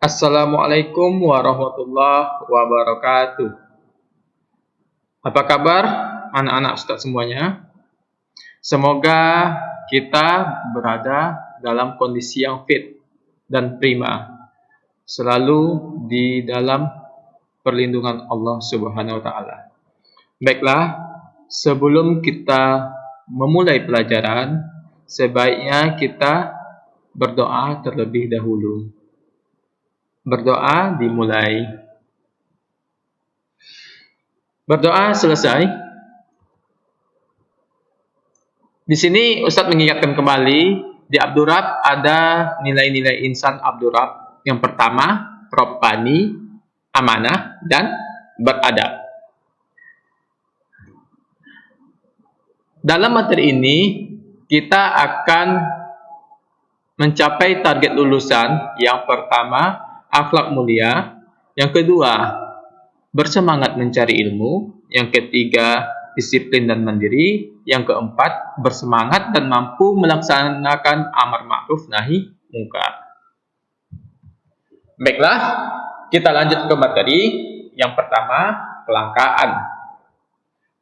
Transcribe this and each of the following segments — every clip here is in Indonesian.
Assalamualaikum warahmatullahi wabarakatuh. Apa kabar anak-anak Ustaz semuanya? Semoga kita berada dalam kondisi yang fit dan prima, selalu di dalam perlindungan Allah Subhanahu wa taala. Baiklah, sebelum kita memulai pelajaran, sebaiknya kita berdoa terlebih dahulu. Berdoa dimulai. Berdoa selesai. Di sini Ustadz mengingatkan kembali, di Abdurrab ada nilai-nilai insan Abdurrab. Yang pertama, Rabbani, amanah, dan beradab. Dalam materi ini, kita akan mencapai target lulusan. Yang pertama, akhlak mulia. Yang kedua, bersemangat mencari ilmu. Yang ketiga, disiplin dan mandiri. Yang keempat, bersemangat dan mampu melaksanakan amar ma'ruf nahi mungkar. Baiklah, kita lanjut ke materi. Yang pertama, kelangkaan.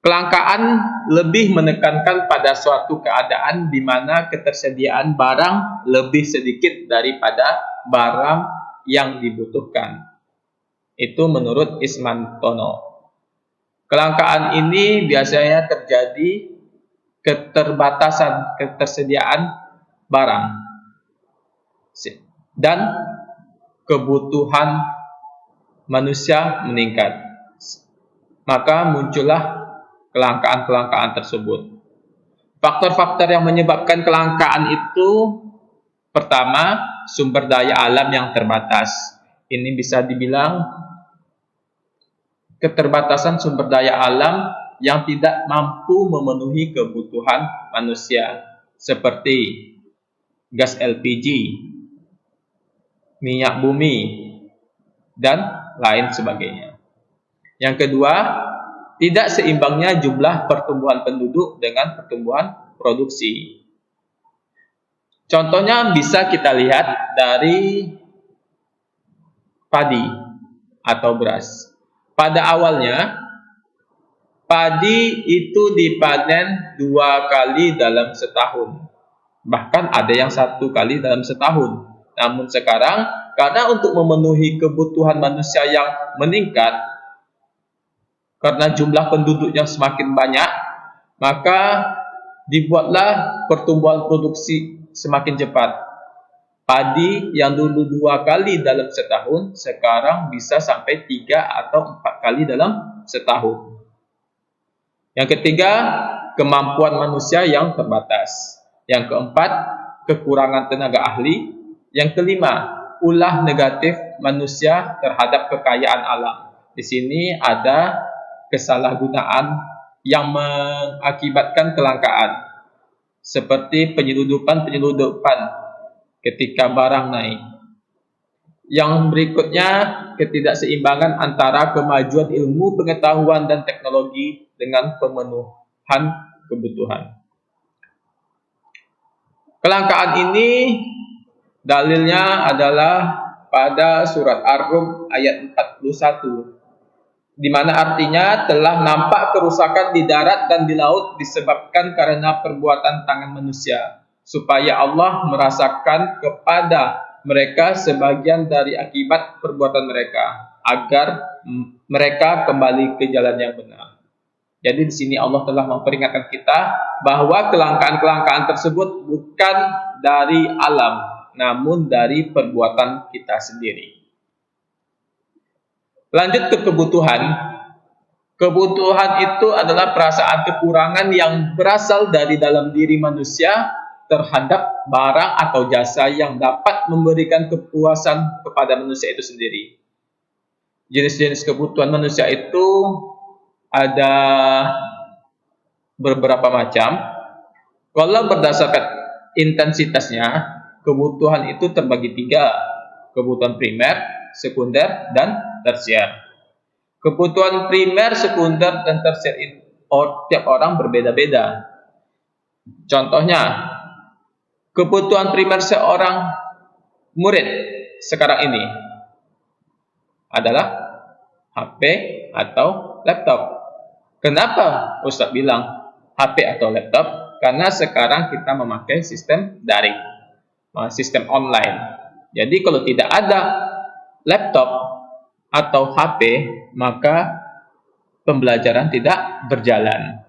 Kelangkaan lebih menekankan pada suatu keadaan di mana ketersediaan barang lebih sedikit daripada barang yang dibutuhkan. Itu menurut Ismantono. Kelangkaan ini biasanya terjadi keterbatasan ketersediaan barang dan kebutuhan manusia meningkat. Maka muncullah kelangkaan-kelangkaan tersebut. Faktor-faktor yang menyebabkan kelangkaan itu, pertama, sumber daya alam yang terbatas. Ini bisa dibilang keterbatasan sumber daya alam yang tidak mampu memenuhi kebutuhan manusia, seperti gas LPG, minyak bumi, dan lain sebagainya. Yang kedua, tidak seimbangnya jumlah pertumbuhan penduduk dengan pertumbuhan produksi. Contohnya bisa kita lihat dari padi atau beras. Pada awalnya, padi itu dipanen 2 kali dalam setahun. Bahkan ada yang 1 kali dalam setahun. Namun sekarang, karena untuk memenuhi kebutuhan manusia yang meningkat, karena jumlah penduduknya semakin banyak, maka dibuatlah pertumbuhan produksi semakin cepat. Padi yang dulu 2 kali dalam setahun, sekarang bisa sampai 3 atau 4 kali dalam setahun. Yang ketiga, kemampuan manusia yang terbatas. Yang keempat, kekurangan tenaga ahli. Yang kelima, ulah negatif manusia terhadap kekayaan alam. Di sini ada kesalahgunaan yang mengakibatkan kelangkaan, seperti penyeludupan ketika barang naik. Yang berikutnya, ketidakseimbangan antara kemajuan ilmu, pengetahuan, dan teknologi dengan pemenuhan kebutuhan. Kelangkaan ini dalilnya adalah pada surat Ar-Rum ayat 41, di mana artinya telah nampak kerusakan di darat dan di laut disebabkan karena perbuatan tangan manusia, supaya Allah merasakan kepada mereka sebagian dari akibat perbuatan mereka, agar mereka kembali ke jalan yang benar. Jadi di sini Allah telah memperingatkan kita bahwa kelangkaan-kelangkaan tersebut bukan dari alam, namun dari perbuatan kita sendiri. Lanjut ke kebutuhan. Kebutuhan itu adalah perasaan kekurangan yang berasal dari dalam diri manusia terhadap barang atau jasa yang dapat memberikan kepuasan kepada manusia itu sendiri. Jenis-jenis kebutuhan manusia itu ada beberapa macam. Kalau berdasarkan intensitasnya, kebutuhan itu terbagi 3. Kebutuhan primer, sekunder, dan tersier. Kebutuhan primer, sekunder, dan tersier itu tiap orang berbeda-beda. Contohnya, kebutuhan primer seorang murid sekarang ini, adalah HP atau laptop. Kenapa Ustadz bilang HP atau laptop? Karena sekarang kita memakai sistem daring, sistem online. Jadi kalau tidak ada laptop atau HP, maka pembelajaran tidak berjalan.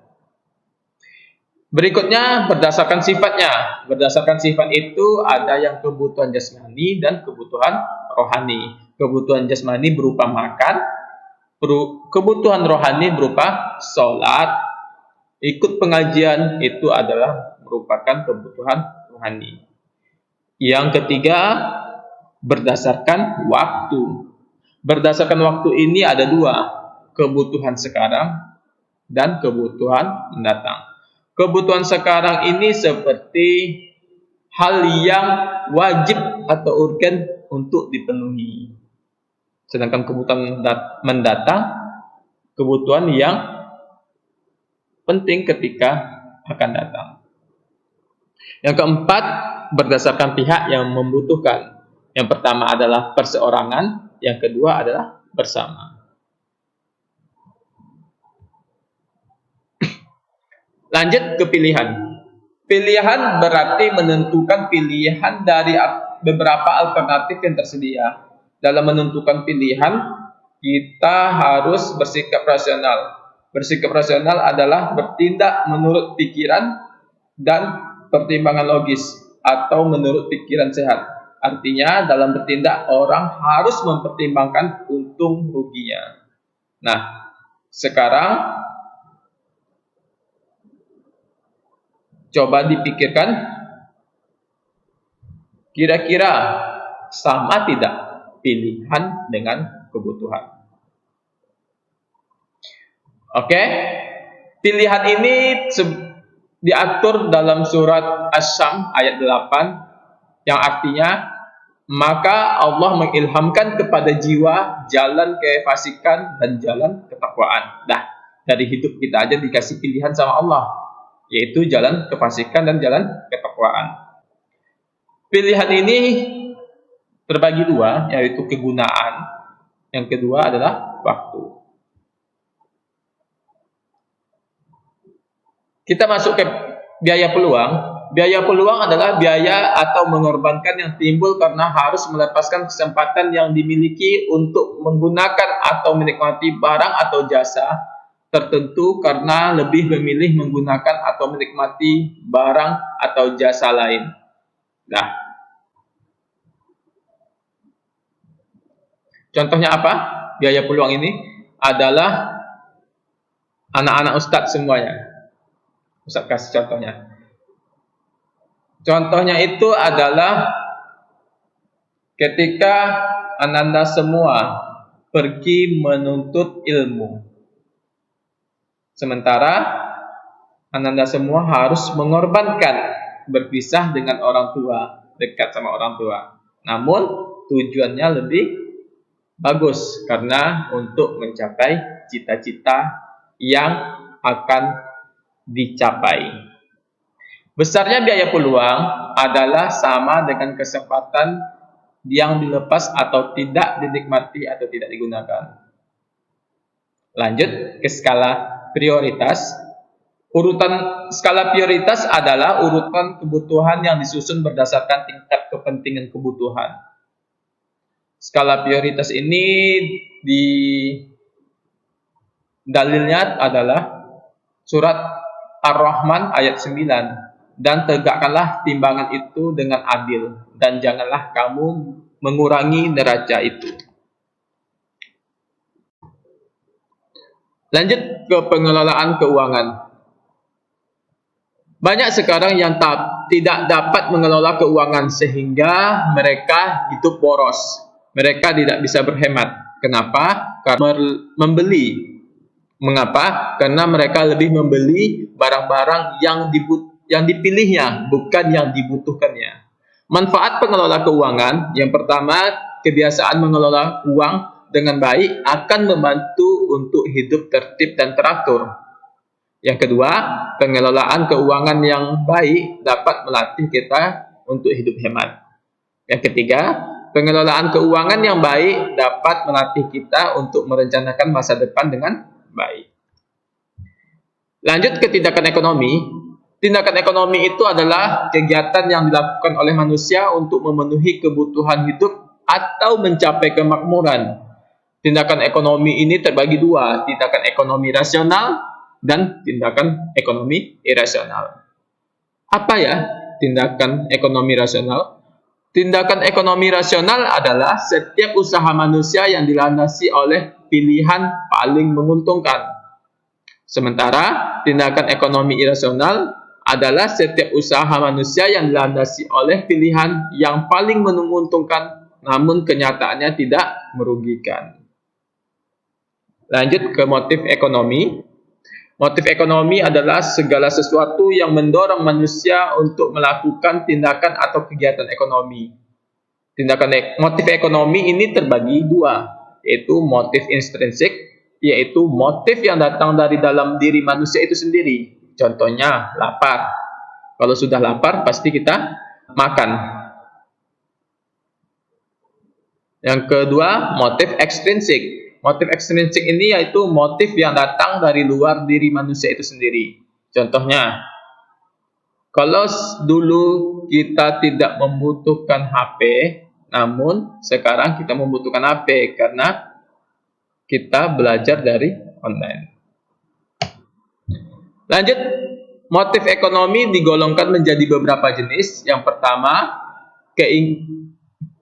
Berikutnya berdasarkan sifatnya. Berdasarkan sifat itu ada yang kebutuhan jasmani dan kebutuhan rohani. Kebutuhan jasmani berupa makan, kebutuhan rohani berupa sholat, ikut pengajian, itu adalah merupakan kebutuhan rohani. Yang ketiga, berdasarkan waktu. Berdasarkan waktu ini ada dua, kebutuhan sekarang dan kebutuhan mendatang. Kebutuhan sekarang ini seperti hal yang wajib atau urgen untuk dipenuhi. Sedangkan kebutuhan mendatang, kebutuhan yang penting ketika akan datang. Yang keempat, berdasarkan pihak yang membutuhkan. Yang pertama adalah perseorangan, yang kedua adalah bersama. Lanjut ke pilihan. Pilihan berarti menentukan pilihan dari beberapa alternatif yang tersedia. Dalam menentukan pilihan, kita harus bersikap rasional. Bersikap rasional adalah bertindak menurut pikiran dan pertimbangan logis atau menurut pikiran sehat. Artinya dalam bertindak orang harus mempertimbangkan untung ruginya. Nah, sekarang coba dipikirkan, kira-kira sama tidak pilihan dengan kebutuhan? Oke, pilihan ini diatur dalam surat Asy-Syams ayat 8 yang artinya, maka Allah mengilhamkan kepada jiwa jalan kefasikan dan jalan ketakwaan. Nah, dari hidup kita aja dikasih pilihan sama Allah, yaitu jalan kefasikan dan jalan ketakwaan. Pilihan ini terbagi dua, yaitu kegunaan. Yang kedua adalah waktu. Kita masuk ke biaya peluang. Biaya peluang adalah biaya atau mengorbankan yang timbul karena harus melepaskan kesempatan yang dimiliki untuk menggunakan atau menikmati barang atau jasa tertentu karena lebih memilih menggunakan atau menikmati barang atau jasa lain. Nah, contohnya apa? Biaya peluang ini adalah anak-anak Ustadz semuanya. Ustadz kasih contohnya. Contohnya itu adalah ketika Anda semua pergi menuntut ilmu. Sementara Anda semua harus mengorbankan berpisah dengan orang tua, dekat sama orang tua. Namun tujuannya lebih bagus karena untuk mencapai cita-cita yang akan dicapai. Besarnya biaya peluang adalah sama dengan kesempatan yang dilepas atau tidak dinikmati atau tidak digunakan. Lanjut ke skala prioritas. Urutan skala prioritas adalah urutan kebutuhan yang disusun berdasarkan tingkat kepentingan kebutuhan. Skala prioritas ini dalilnya adalah surat Ar-Rahman ayat 9. Dan tegakkanlah timbangan itu dengan adil, dan janganlah kamu mengurangi neraca itu. Lanjut ke pengelolaan keuangan. Banyak sekarang yang tidak dapat mengelola keuangan sehingga mereka hidup boros. Mereka tidak bisa berhemat. Kenapa? Karena membeli. Mengapa? Karena mereka lebih membeli barang-barang yang dipilihnya, bukan yang dibutuhkannya. Manfaat pengelola keuangan, yang pertama, kebiasaan mengelola uang dengan baik akan membantu untuk hidup tertib dan teratur. Yang kedua, pengelolaan keuangan yang baik dapat melatih kita untuk hidup hemat. Yang ketiga, pengelolaan keuangan yang baik dapat melatih kita untuk merencanakan masa depan dengan baik. Lanjut ke tindakan ekonomi. Tindakan ekonomi itu adalah kegiatan yang dilakukan oleh manusia untuk memenuhi kebutuhan hidup atau mencapai kemakmuran. Tindakan ekonomi ini terbagi dua, tindakan ekonomi rasional dan tindakan ekonomi irasional. Apa ya tindakan ekonomi rasional? Tindakan ekonomi rasional adalah setiap usaha manusia yang dilandasi oleh pilihan paling menguntungkan. Sementara tindakan ekonomi irasional adalah setiap usaha manusia yang dilandasi oleh pilihan yang paling menguntungkan namun kenyataannya tidak merugikan. Lanjut ke motif ekonomi. Motif ekonomi adalah segala sesuatu yang mendorong manusia untuk melakukan tindakan atau kegiatan ekonomi. Motif ekonomi ini terbagi dua, yaitu motif intrinsik, yaitu motif yang datang dari dalam diri manusia itu sendiri. Contohnya lapar. Kalau sudah lapar pasti kita makan. Yang kedua, motif ekstrinsik. Motif ekstrinsik ini yaitu motif yang datang dari luar diri manusia itu sendiri. Contohnya, kalau dulu kita tidak membutuhkan HP, namun sekarang kita membutuhkan HP karena kita belajar dari online. Lanjut, motif ekonomi digolongkan menjadi beberapa jenis. Yang pertama,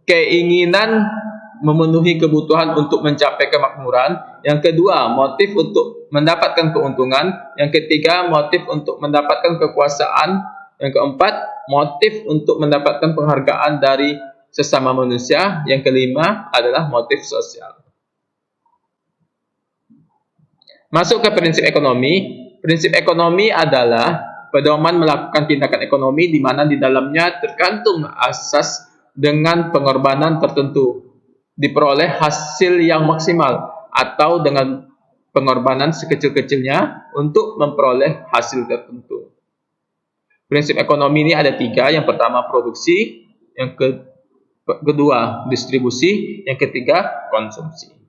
keinginan memenuhi kebutuhan untuk mencapai kemakmuran. Yang kedua, motif untuk mendapatkan keuntungan. Yang ketiga, motif untuk mendapatkan kekuasaan. Yang keempat, motif untuk mendapatkan penghargaan dari sesama manusia. Yang kelima adalah motif sosial. Masuk ke prinsip ekonomi. Prinsip ekonomi adalah pedoman melakukan tindakan ekonomi di mana di dalamnya tergantung asas dengan pengorbanan tertentu diperoleh hasil yang maksimal atau dengan pengorbanan sekecil-kecilnya untuk memperoleh hasil tertentu. Prinsip ekonomi ini ada tiga. Yang pertama produksi, yang kedua distribusi, yang ketiga konsumsi.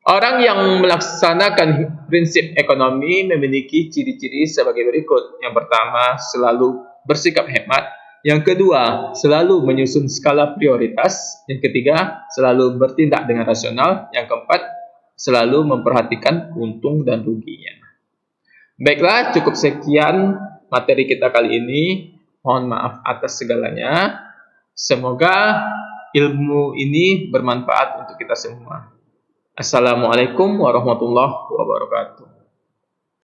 Orang yang melaksanakan prinsip ekonomi memiliki ciri-ciri sebagai berikut. Yang pertama, selalu bersikap hemat. Yang kedua, selalu menyusun skala prioritas. Yang ketiga, selalu bertindak dengan rasional. Yang keempat, selalu memperhatikan untung dan ruginya. Baiklah, cukup sekian materi kita kali ini. Mohon maaf atas segalanya. Semoga ilmu ini bermanfaat untuk kita semua. Assalamualaikum warahmatullahi wabarakatuh.